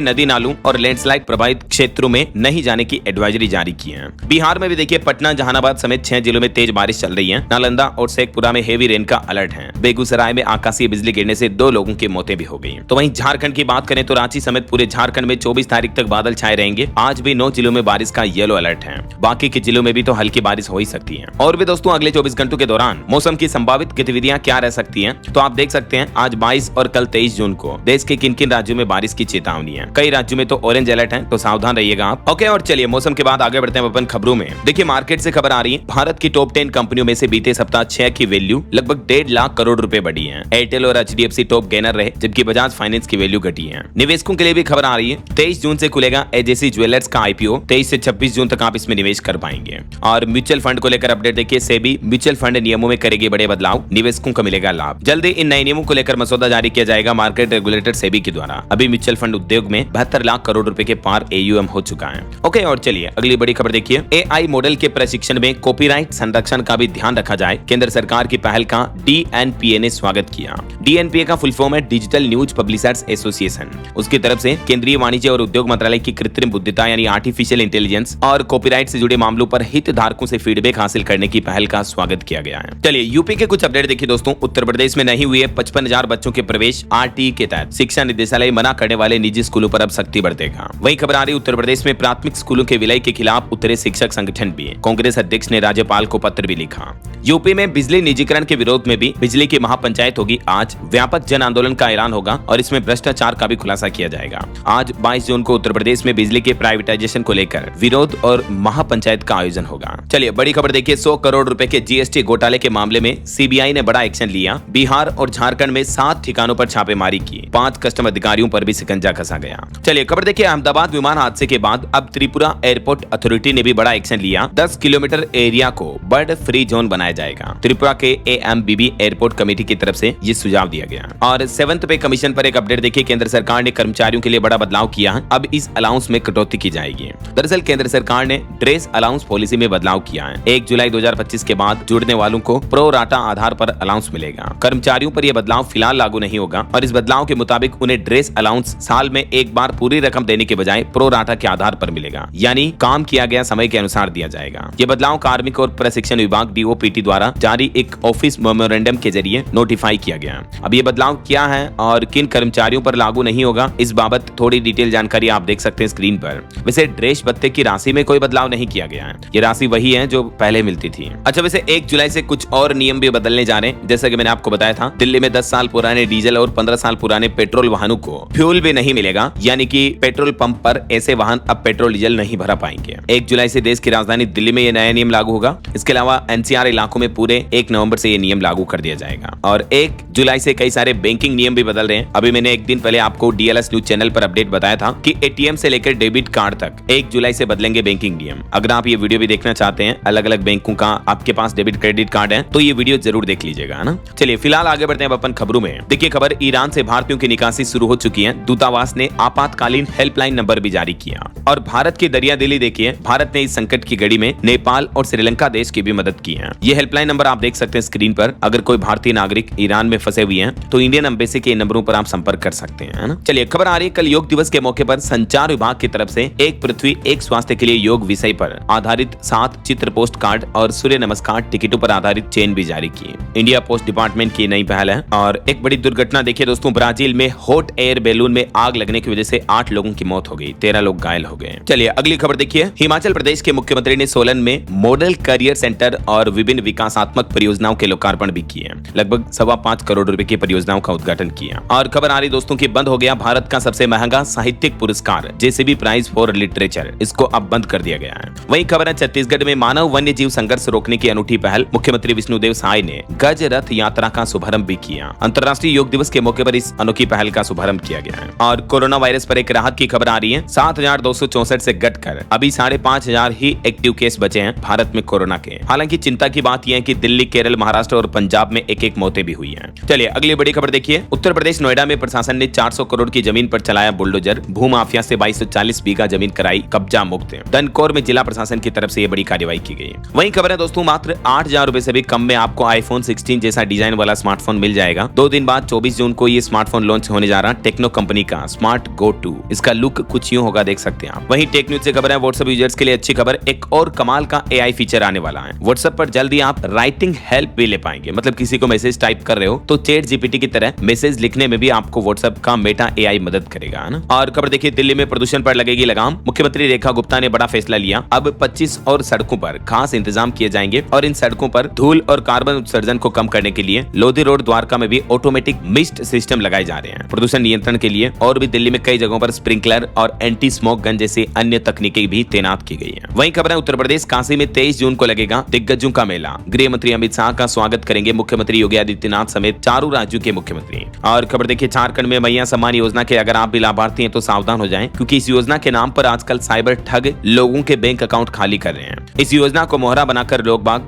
नदी नालों और लैंडस्लाइड प्रभावित क्षेत्रों में नहीं जाने की एडवाइजरी जारी की है। बिहार में भी देखिए पटना, जहानाबाद समेत 6 जिलों में तेज बारिश चल रही है। नालंदा और शेखपुरा में हेवी रेन का अलर्ट है। बेगूसराय में आकाशीय बिजली गिरने से 2 लोगों की मौतें भी हो गई। तो वहीं झारखंड की बात करें तो रांची समेत पूरे झारखंड में 24 तारीख तक बादल छाए रहेंगे। आज भी 9 जिलों में बारिश का येलो अलर्ट है। बाकी के जिलों में भी तो हल्की बारिश हो ही सकती है। और भी दोस्तों, अगले 24 घंटों के दौरान मौसम की संभावित गतिविधियां क्या रह सकती हैं, तो आप देख सकते हैं आज 22 और कल 23 जून को देश के किन किन राज्यों में बारिश की चेतावनी है। कई राज्यों में तो ऑरेंज अलर्ट है, तो सावधान रहिएगा आप। ओके, और चलिए मौसम के बाद आगे बढ़ते हैं अपन खबरों में। देखिए मार्केट से खबर आ रही है, भारत की टॉप 10 कंपनियों में से बीते सप्ताह 6 की वैल्यू लगभग 1.5 लाख करोड़ रुपए बढ़ी है। एयरटेल और HDFC टॉप गेनर रहे, जबकि बजाज फाइनेंस की वैल्यू घटी है। निवेशकों के लिए भी खबर आ रही है, 23 जून से खुलेगा AJC ज्वेलर्स का IPO। 23 से 26 जून तक आप इसमें निवेश कर पाएंगे। और म्यूचुअल फंड को लेकर अपडेट देखिए, सेबी म्यूचुअल फंड नियमों में करेगी बड़े बदलाव, निवेशकों को मिलेगा लाभ। जल्दी इन नए नियमों को लेकर मसौदा जारी किया जाएगा मार्केट रेगुलेटर सेबी के द्वारा। अभी म्यूचुअल फंड उद्योग में 72 लाख करोड़ रुपए के पार AUM हो चुका है। ओके, और चलिए अगली बड़ी खबर देखिए, AI मॉडल के प्रशिक्षण में कॉपीराइट संरक्षण का भी ध्यान रखा जाए। केंद्र सरकार की पहल का DNPA ने स्वागत किया। DNPA का फुल फॉर्म है डिजिटल न्यूज पब्लिशर्स एसोसिएशन। उसकी तरफ से केंद्रीय वाणिज्य और उद्योग मंत्रालय की कृत्रिम बुद्धिमत्ता यानी आर्टिफिशियल इंटेलिजेंस और कॉपीराइट से जुड़े मामलों पर हितधारकों से फीडबैक हासिल करने की पहल का स्वागत किया गया है। चलिए यूपी के कुछ अपडेट देखिए दोस्तों। उत्तर प्रदेश में नहीं हुए 55,000 बच्चों के प्रवेश, RTE के तहत शिक्षा निदेशालय मना करने वाले निजी स्कूलों पर अब सख्ती बरतेगा। वही खबर आ रही, उत्तर प्रदेश में प्राथमिक स्कूलों के विलय के खिलाफ उतरे शिक्षक संगठन भी। कांग्रेस अध्यक्ष ने राज्यपाल को पत्र भी लिखा। यूपी में बिजली निजीकरण के विरोध में भी बिजली की महापंचायत होगी। आज व्यापक जन आंदोलन का ऐलान होगा और इसमें भ्रष्टाचार का भी खुलासा किया जाएगा। आज 22 जून को उत्तर प्रदेश में बिजली के प्राइवेटाइजेशन को लेकर विरोध और महापंचायत का आयोजन होगा। चलिए बड़ी खबर देखिए, 100 करोड़ रुपए के GST घोटाले के मामले में CBI ने बड़ा एक्शन लिया। बिहार और झारखंड में 7 ठिकानों पर छापेमारी की। 5 कस्टम अधिकारियों पर भी शिकंजा कसा गया। चलिए खबर देखिए, अहमदाबाद विमान हादसे के बाद अब त्रिपुरा एयरपोर्ट अथॉरिटी ने भी बड़ा एक्शन लिया। 10 किलोमीटर एरिया को बर्ड फ्री जोन बनाया जाएगा। त्रिपुरा के AMBB एयरपोर्ट कमेटी की तरफ से ये सुझाव दिया गया। और 7th पे कमीशन पर एक अपडेट देखिए, केंद्र सरकार ने कर्मचारियों के लिए बड़ा बदलाव किया है। अब इस अलाउंस में कटौती की जाएगी। दरअसल केंद्र सरकार ने ड्रेस अलाउंस पॉलिसी में बदलाव किया है। 1 जुलाई 2025 के बाद जुड़ने वालों को प्रो राटा आधार पर अलाउंस मिलेगा। कर्मचारियों पर यह बदलाव फिलहाल लागू नहीं होगा और इस बदलाव के मुताबिक उन्हें ड्रेस अलाउंस साल में एक बार पूरी रकम देने के बजाय प्रो राटा के आधार पर मिलेगा, यानी काम किया गया समय के अनुसार दिया जाएगा। ये बदलाव कार्मिक और प्रशिक्षण विभाग DOPT द्वारा जारी एक ऑफिस मेमोरेंडम के जरिए नोटिफाई किया गया। अब ये बदलाव क्या है और किन कर्मचारियों पर लागू नहीं होगा, इस बाबत थोड़ी डिटेल जानकारी आप देख सकते हैं स्क्रीन पर। वैसे ड्रेस भत्ते की राशि में कोई बदलाव नहीं किया गया है। ये राशि वही है जो पहले मिलती थी। अच्छा, वैसे 1 जुलाई से कुछ और नियम भी बदलने जा रहे हैं। जैसा कि मैंने आपको बताया था, दिल्ली में 10 साल पुराने डीजल और 15 साल पुराने पेट्रोल वाहनों को फ्यूल भी नहीं मिलेगा, यानी कि पेट्रोल पंप पर ऐसे वाहन अब पेट्रोल डीजल नहीं भरा पाएंगे। 1 जुलाई से देश की राजधानी दिल्ली में ये नया नियम लागू होगा। इसके अलावा NCR इलाकों में पूरे 1 नवंबर से ये नियम लागू कर दिया जाएगा। और 1 जुलाई से कई सारे बैंकिंग नियम भी बदल रहे हैं। अभी मैंने एक दिन पहले आपको DLS न्यूज चैनल पर अपडेट बताया था कि ATM से लेकर डेबिट कार्ड तक 1 जुलाई से बदलेंगे बैंकिंग नियम। अगर आप ये वीडियो भी देखना चाहते हैं, अलग अलग बैंकों का आपके पास डेबिट क्रेडिट कार्ड है, तो ये वीडियो जरूर देख लीजिएगा ना। चलिए फिलहाल आगे बढ़ते हैं अपन खबरों में। देखिए खबर, ईरान से भारतीयों की निकासी शुरू हो चुकी है। दूतावास ने आपातकालीन हेल्पलाइन नंबर भी जारी किया। और भारत की दरिया दिली देखिए, भारत ने इस संकट की घड़ी में नेपाल और श्रीलंका देश की भी मदद की है। ये हेल्पलाइन नंबर आप देख सकते हैं स्क्रीन पर। अगर कोई भारतीय नागरिक ईरान में फंसे हुए हैं तो इंडियन एम्बेसी के नंबरों पर आप संपर्क कर सकते हैं ना। चलिए खबर आ रही है, कल योग दिवस के मौके पर संचार विभाग की तरफ से एक पृथ्वी एक स्वास्थ्य के लिए योग विषय पर आधारित 7 चित्र पोस्ट कार्ड और सूर्य नमस्कार टिकटों पर आधारित चेन भी जारी की। इंडिया पोस्ट डिपार्टमेंट की नई पहल है। और एक बड़ी दुर्घटना देखिए दोस्तों, ब्राजील में हॉट एयर बैलून में आग लगने की वजह से 8 लोगों की मौत हो गई, 13 लोग घायल हो गए। चलिए अगली खबर देखिए, हिमाचल प्रदेश के मुख्यमंत्री ने सोलन में मॉडल करियर सेंटर और विभिन्न विकासात्मक परियोजनाओं के लोकार्पण भी किए। लगभग 5.25 करोड़ रुपए की परियोजनाओं का उद्घाटन किया। और खबर आ रही दोस्तों की, बंद हो गया भारत का सबसे महंगा साहित्यिक पुरस्कार JCB प्राइज फॉर लिटरेचर, इसको अब बंद कर दिया गया है। वही खबर है, छत्तीसगढ़ में मानव वन्य जीव संघर्ष रोकने की अनूठी पहल, मुख्यमंत्री विष्णुदेव साय ने गज रथ यात्रा का शुभारंभ भी किया। अंतर्राष्ट्रीय योग दिवस के मौके पर इस अनोखी पहल का शुभारंभ किया गया है। और कोरोना वायरस पर एक राहत की खबर आ रही है, 7,264 से घटकर अभी 5,500 ही एक्टिव केस बचे हैं भारत में कोरोना के। हालांकि चिंता की बात यह है कि दिल्ली, केरल, महाराष्ट्र और पंजाब में एक-एक मौतें भी हुई हैं। चलिए अगली बड़ी खबर देखिए, उत्तर प्रदेश नोएडा में प्रशासन ने 400 करोड़ की जमीन पर चलाया बुलडोजर, भूमाफिया से 2240 बीघा जमीन कराई कब्जा मुक्त। डनकौर में जिला प्रशासन की तरफ से ये बड़ी कार्रवाई की गई। वहीं खबर है दोस्तों, मात्र 8000 रुपए से भी कम में आपको आईफोन 16 जैसा डिजाइन वाला स्मार्टफोन मिल जाएगा। 2 दिन बाद 24 जून को ये स्मार्टफोन लॉन्च होने जा रहा है टेक्नो कंपनी का स्मार्ट गो 2। इसका लुक कुछ यूं होगा, देख सकते हैं आप। वहीं टेक न्यूज से खबर है, व्हाट्सएप यूजर्स के लिए अच्छी खबर, एक और कमाल का एआई फीचर आने वाला है। व्हाट्सएप पर जल्दी आप राइटिंग हेल्प भी ले पाएंगे, मतलब किसी को मैसेज टाइप कर रहे हो तो चैट जीपीटी की तरह मैसेज लिखने में भी आपको व्हाट्सएप का मेटा एआई मदद करेगा, है ना। और खबर देखिए, दिल्ली में प्रदूषण पर लगेगी लगाम, मुख्यमंत्री रेखा गुप्ता ने बड़ा फैसला लिया। अब 25 और सड़कों पर खास इंतजाम किए जाएंगे और इन सड़कों पर धूल और कार्बन उत्सर्जन को कम करने के लिए लोधी रोड द्वारका में भी ऑटोमेटिक मिस्ट सिस्टम लगाए जा रहे हैं प्रदूषण नियंत्रण के लिए। और भी दिल्ली में कई जगहों पर स्प्रिंकलर और एंटी स्मोक गन जैसी अन्य तकनीकें भी तैनात की गई है। वहीं खबर है, उत्तर प्रदेश काशी में 23 जून को लगेगा दिग्गजों का मेला। गृह मंत्री अमित शाह का स्वागत करेंगे मुख्यमंत्री योगी आदित्यनाथ समेत चारों राज्यों के मुख्यमंत्री। और खबर देखिए, झारखंड में मैया सम्मान योजना के अगर आप भी लाभार्थी हैं तो सावधान हो जाएं, क्योंकि इस योजना के नाम पर आजकल साइबर ठग लोगों के बैंक अकाउंट खाली कर रहे हैं। इस योजना को मोहरा बनाकर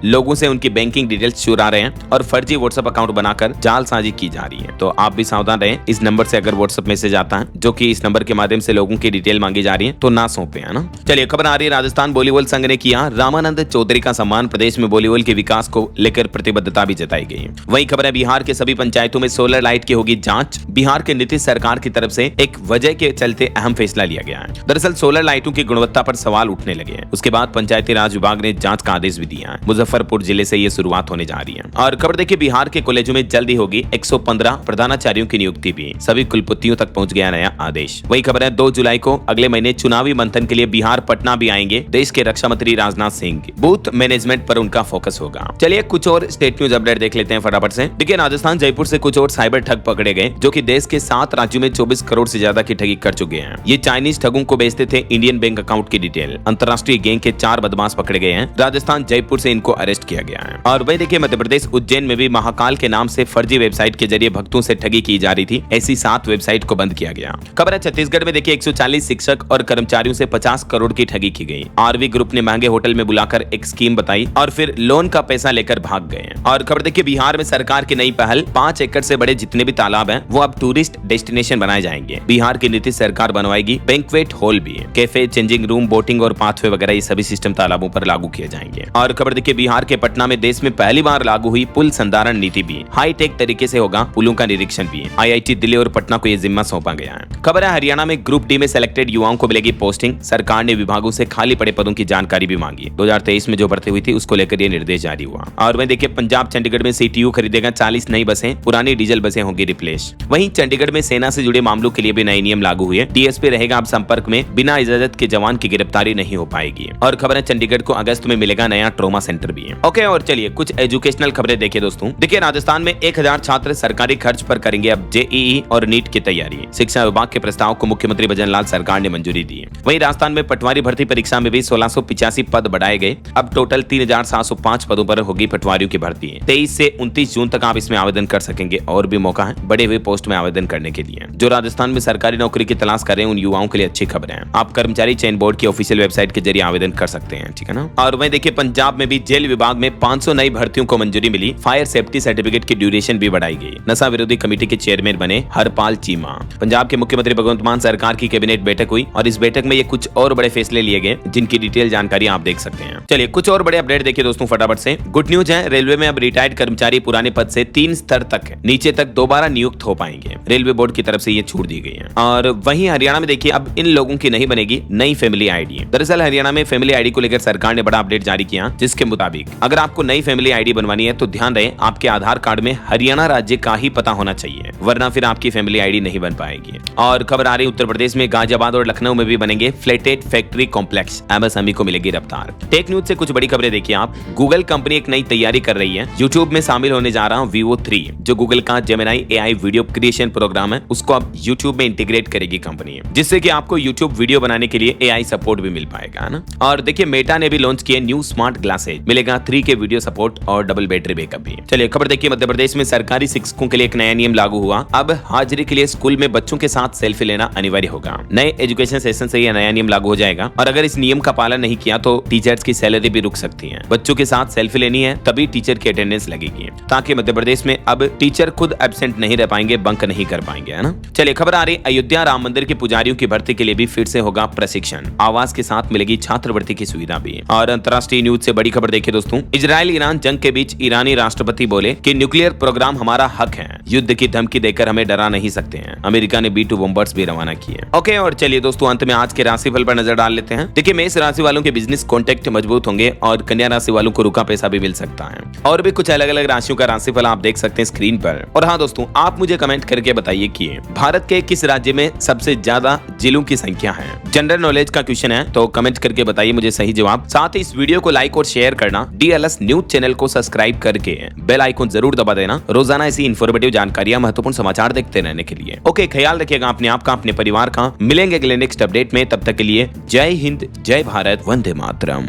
लोगों से उनकी बैंकिंग डिटेल्स चुरा रहे हैं और फर्जी व्हाट्सएप अकाउंट बनाकर जालसाजी की जा रही है। तो आप भी सावधान रहें। इस नंबर से अगर व्हाट्सएप मैसेज आता है जो कि इस नंबर के माध्यम से लोगों की डिटेल मांगी जा रही है तो ना सौंपे, है ना। चलिए खबर आ रही है, राजस्थान वॉलीबॉल संघ ने किया रामानंद चौधरी का सम्मान। प्रदेश में वॉलीबॉल के विकास को लेकर प्रतिबद्धता भी जताई गई। वहीं खबर है, बिहार के सभी पंचायतों में सोलर लाइट की होगी जांच। बिहार के नीतीश सरकार की तरफ से एक वजह के चलते अहम फैसला लिया गया है। दरअसल सोलर लाइटों की गुणवत्ता पर सवाल उठने लगे हैं। उसके बाद पंचायती राज विभाग ने जांच का आदेश भी दिया है। मुजफ्फरपुर जिले से ये शुरुआत होने जा रही है। और खबर देखिए, बिहार के कॉलेजों में जल्दी होगी 115 प्रधानाचार्यों की नियुक्ति भी। सभी कुलपतियों तक पहुंच गया नया आदेश। वही खबर है, 2 जुलाई को अगले महीने चुनावी मंथन के लिए बिहार पटना भी आएंगे देश के रक्षा मंत्री राजनाथ सिंह। बूथ मैनेजमेंट पर उनका फोकस होगा। चलिए कुछ और स्टेट न्यूज अपडेट देख लेते हैं फटाफट से। देखिए, राजस्थान जयपुर से कुछ और साइबर ठग पकड़े गए जो कि देश के 7 राज्यों में 24 करोड़ से ज्यादा की ठगी कर चुके हैं। ये चाइनीज ठगों को बेचते थे इंडियन बैंक अकाउंट की डिटेल। अंतर्राष्ट्रीय गैंग के 4 बदमाश पकड़े गए हैं। राजस्थान जयपुर से इनको अरेस्ट किया गया है। और वही देखिए, मध्य प्रदेश उज्जैन में भी महाकाल के नाम से फर्जी वेबसाइट के जरिए भक्तों से ठगी की जा रही थी। ऐसी 7 वेबसाइट को बंद किया गया। खबर है, छत्तीसगढ़ में देखिए 140 शिक्षक और कर्मचारियों से 50 करोड़ की ठगी की गई। आरवी ग्रुप ने महंगे होटल में बुलाकर एक स्कीम बताई और फिर लोन का पैसा लेकर भाग गए। और खबर देखिए, बिहार में सरकार की नई पहल, 5 एकड़ से बड़े जितने भी तालाब हैं वो अब टूरिस्ट डेस्टिनेशन बनाए जाएंगे। बिहार की नीतीश सरकार बनवाएगी बैंक्वेट हॉल भी, कैफे, चेंजिंग रूम, बोटिंग और पाथवे वगैरह ये सभी सिस्टम तालाबों पर लागू किए जाएंगे। और खबर देखिए, बिहार के पटना में देश में पहली बार लागू हुई पुल संधारण नीति भी। हाईटेक तरीके से होगा पुलों का निरीक्षण भी। आईआईटी दिल्ली और पटना को यह जिम्मा सौंपा गया है। खबर है, हरियाणा में ग्रुप डी में सिलेक्टेड युवाओं को मिलेगी पोस्टिंग। सरकार ने विभागों से खाली पड़े पदों की जानकारी भी मांगी। 2023 में जो भर्ती हुई थी उसको लेकर ये निर्देश जारी हुआ। और वहीं देखिए, पंजाब चंडीगढ़ में सीटीयू खरीदेगा 40 नई बसें, पुरानी डीजल बसें होंगी रिप्लेस। वहीं चंडीगढ़ में सेना से जुड़े मामलों के लिए भी नए नियम लागू हुए। डीएसपी रहेगा अब संपर्क में, बिना इजाजत के जवान की गिरफ्तारी नहीं हो पाएगी। और खबर है, चंडीगढ़ को अगस्त में मिलेगा नया ट्रॉमा सेंटर भी। ओके, और चलिए कुछ एजुकेशनल खबरें देखिए दोस्तों। देखिए, राजस्थान में 1000 छात्र सरकारी खर्च पर करेंगे अब जेईई और नीट की तैयारी। शिक्षा विभाग के प्रस्ताव को मुख्यमंत्री भजनलाल सरकार ने मंजूरी दी। वहीं राजस्थान में पटवारी भर्ती परीक्षा में भी 1685 पद बढ़ाए गए। अब टोटल 3705 पदों पर होगी पटवारियों की भर्ती। 23 से 29 जून तक आप इसमें आवेदन कर सकेंगे और भी मौका है बड़े हुए पोस्ट में आवेदन करने के लिए। जो राजस्थान में सरकारी नौकरी की तलाश कर रहे हैं उन युवाओं के लिए अच्छी खबर है। आप कर्मचारी चयन बोर्ड की ऑफिशियल वेबसाइट के जरिए आवेदन कर सकते हैं, ठीक है ना। और वहीं देखिए, पंजाब में भी जेल विभाग में 500 नई भर्तियों को मंजूरी मिली। फायर सेफ्टी सर्टिफिकेट की ड्यूरेशन भी बढ़ाई गई। नशा विरोधी कमेटी के चेयरमैन बने हरपाल चीमा। पंजाब के मुख्यमंत्री भगवंत मान सरकार की कैबिनेट बैठक हुई और इस बैठक में ये कुछ और बड़े फैसले लिए गए जिनकी डिटेल जानकारी आप देख सकते हैं। चलिए कुछ और बड़े अपडेट देखिए दोस्तों फटाफट से। गुड न्यूज है, रेलवे में अब रिटायर्ड कर्मचारी पुराने पद से 3 स्तर तक नीचे तक दोबारा नियुक्त हो पाएंगे। रेलवे बोर्ड की तरफ से ये छूट दी गई है। और वहीं हरियाणा में देखिए, अब इन लोगों की नहीं बनेगी नई फैमिली आईडी। दरअसल हरियाणा में फैमिली आईडी को लेकर सरकार ने बड़ा अपडेट जारी किया, जिसके मुताबिक अगर आपको नई फैमिली आईडी बनवानी है तो ध्यान रहे आपके आधार कार्ड में हरियाणा राज्य का ही पता होना चाहिए, वरना फिर आपकी फैमिली आईडी नहीं बन पाएगी। और खबर आ रही, उत्तर प्रदेश में गाजियाबाद और लखनऊ में भी बनेंगे फ्लैटेड फैक्ट्री कॉम्प्लेक्स। एमएसएमई को मिलेगी रफ्तार। टेक न्यूज से कुछ बड़ी खबरें देखिए आप। गूगल कंपनी एक नई तैयारी कर रही है। यूट्यूब में शामिल होने जा रहा Vivo 3, जो गूगल का Gemini AI video creation program है, उसको अब यूट्यूब में इंटीग्रेट करेगी कंपनी, जिससे कि आपको यूट्यूब वीडियो बनाने के लिए एआई सपोर्ट भी मिल पाएगा, है ना। और देखिए, मेटा ने भी लॉन्च किए न्यू स्मार्ट ग्लासेज, मिलेगा 3K वीडियो सपोर्ट और डबल बैटरी बैकअप भी। चलिए खबर देखिए, मध्य प्रदेश में सरकारी शिक्षकों के लिए एक नया नियम लागू हुआ। अब हाजिरी के लिए स्कूल में बच्चों के साथ सेल्फी लेना अनिवार्य होगा। नए एजुकेशन सेशन से यह नया नियम लागू हो जाएगा और अगर इस नियम का पालन नहीं किया तो टीचर्स की सैलरी भी रुक सकती है। बच्चों के साथ सेल्फी लेनी है तभी टीचर की अटेंडेंस लगेगी, ताकि मध्य प्रदेश में अब टीचर खुद एब्सेंट नहीं रह पाएंगे, बंक नहीं कर पाएंगे, है ना। चलिए खबर आ रही, अयोध्या राम मंदिर के पुजारियों की भर्ती के लिए भी फिर से होगा प्रशिक्षण, आवास के साथ मिलेगी छात्रवृत्ति की सुविधा भी। और अंतर्राष्ट्रीय न्यूज से बड़ी खबर देखिए दोस्तों, इजराइल ईरान जंग के बीच ईरानी राष्ट्रपति बोले कि न्यूक्लियर प्रोग्राम हमारा हक है, युद्ध की धमकी देकर हमें डरा नहीं सकते हैं। अमेरिका ने B-2 बॉम्बर्स भी रवाना किए। ओके, और चलिए दोस्तों अंत में आज के राशिफल पर नजर डाल लेते हैं। देखिए मेष राशि वालों के बिजनेस कॉन्टेक्ट मजबूत होंगे और कन्या राशि वालों को रुका पैसा भी मिल सकता है। और भी कुछ अलग अलग राशियों का राशिफल आप देख सकते हैं स्क्रीन पर। और हाँ दोस्तों, आप मुझे कमेंट करके बताइए कि भारत के किस राज्य में सबसे ज्यादा जिलों की संख्या है। जनरल नॉलेज का क्वेश्चन है, तो कमेंट करके बताइए मुझे सही जवाब। साथ ही इस वीडियो को लाइक और शेयर करना, DLS न्यूज चैनल को सब्सक्राइब करके बेल आइकन जरूर दबा देना, रोजाना ऐसी इन्फॉर्मेटिव जानकारियां, महत्वपूर्ण समाचार देखते रहने के लिए। ओके, ख्याल रखिएगा अपने आप का, अपने परिवार का। मिलेंगे अगले नेक्स्ट अपडेट में, तब तक के लिए जय हिंद, जय भारत, वंदे मातरम।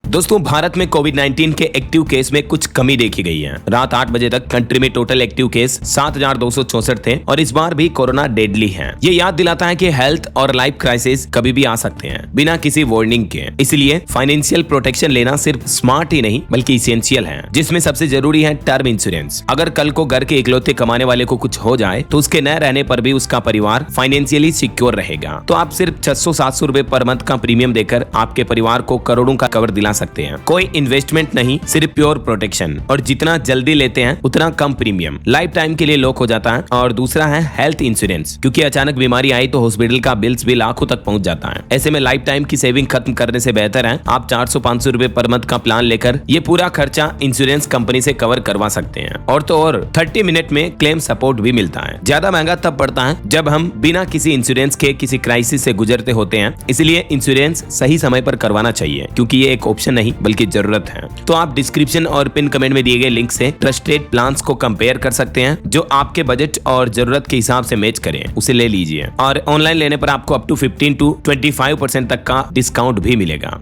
दोस्तों भारत में कोविड-19 के एक्टिव केस में कुछ कमी देखी गई है। रात 8 बजे तक कंट्री में टोटल एक्टिव केस 7,264 थे और इस बार भी कोरोना डेडली है। ये याद दिलाता है कि हेल्थ और लाइफ क्राइसिस कभी भी आ सकते हैं बिना किसी वार्निंग के। इसलिए फाइनेंशियल प्रोटेक्शन लेना सिर्फ स्मार्ट ही नहीं बल्कि इसेंशियल है, जिसमें सबसे जरूरी है टर्म इंश्योरेंस। अगर कल को घर के इकलौते कमाने वाले को कुछ हो जाए तो उसके न रहने पर भी उसका परिवार फाइनेंशियली सिक्योर रहेगा। तो आप सिर्फ 600-700 रुपए पर मंथ का प्रीमियम देकर आपके परिवार को करोड़ों का कवर दिला सकते हैं। कोई इन्वेस्टमेंट नहीं, सिर्फ प्योर प्रोटेक्शन। और जितना जल्दी लेते हैं उतना कम प्रीमियम, लाइफ टाइम के लिए लॉक हो जाता है। और दूसरा है हेल्थ इंश्योरेंस, क्योंकि अचानक बीमारी आई तो हॉस्पिटल का बिल्स भी लाखों तक पहुंच जाता है। ऐसे में लाइफ टाइम की सेविंग खत्म करने से बेहतर है आप 400-500 रुपए पर मंथ का प्लान लेकर ये पूरा खर्चा इंश्योरेंस कंपनी से कवर करवा सकते हैं। और तो और 30 मिनट में क्लेम सपोर्ट भी मिलता है। ज्यादा महंगा तब पड़ता है जब हम बिना किसी इंश्योरेंस के किसी क्राइसिस से गुजरते होते हैं। इसलिए इंश्योरेंस सही समय पर करवाना चाहिए, क्योंकि ये एक ऑप्शन नहीं बल्कि जरूरत है। तो आप डिस्क्रिप्शन और पिन कमेंट में दिए गए लिंक से ट्रस्टेड प्लान्स को कंपेयर कर सकते हैं, जो आपके बजट और जरूरत के हिसाब से मैच करें, उसे ले लीजिए। और ऑनलाइन लेने पर आपको अप टू 15 to 25% तक का डिस्काउंट भी मिलेगा।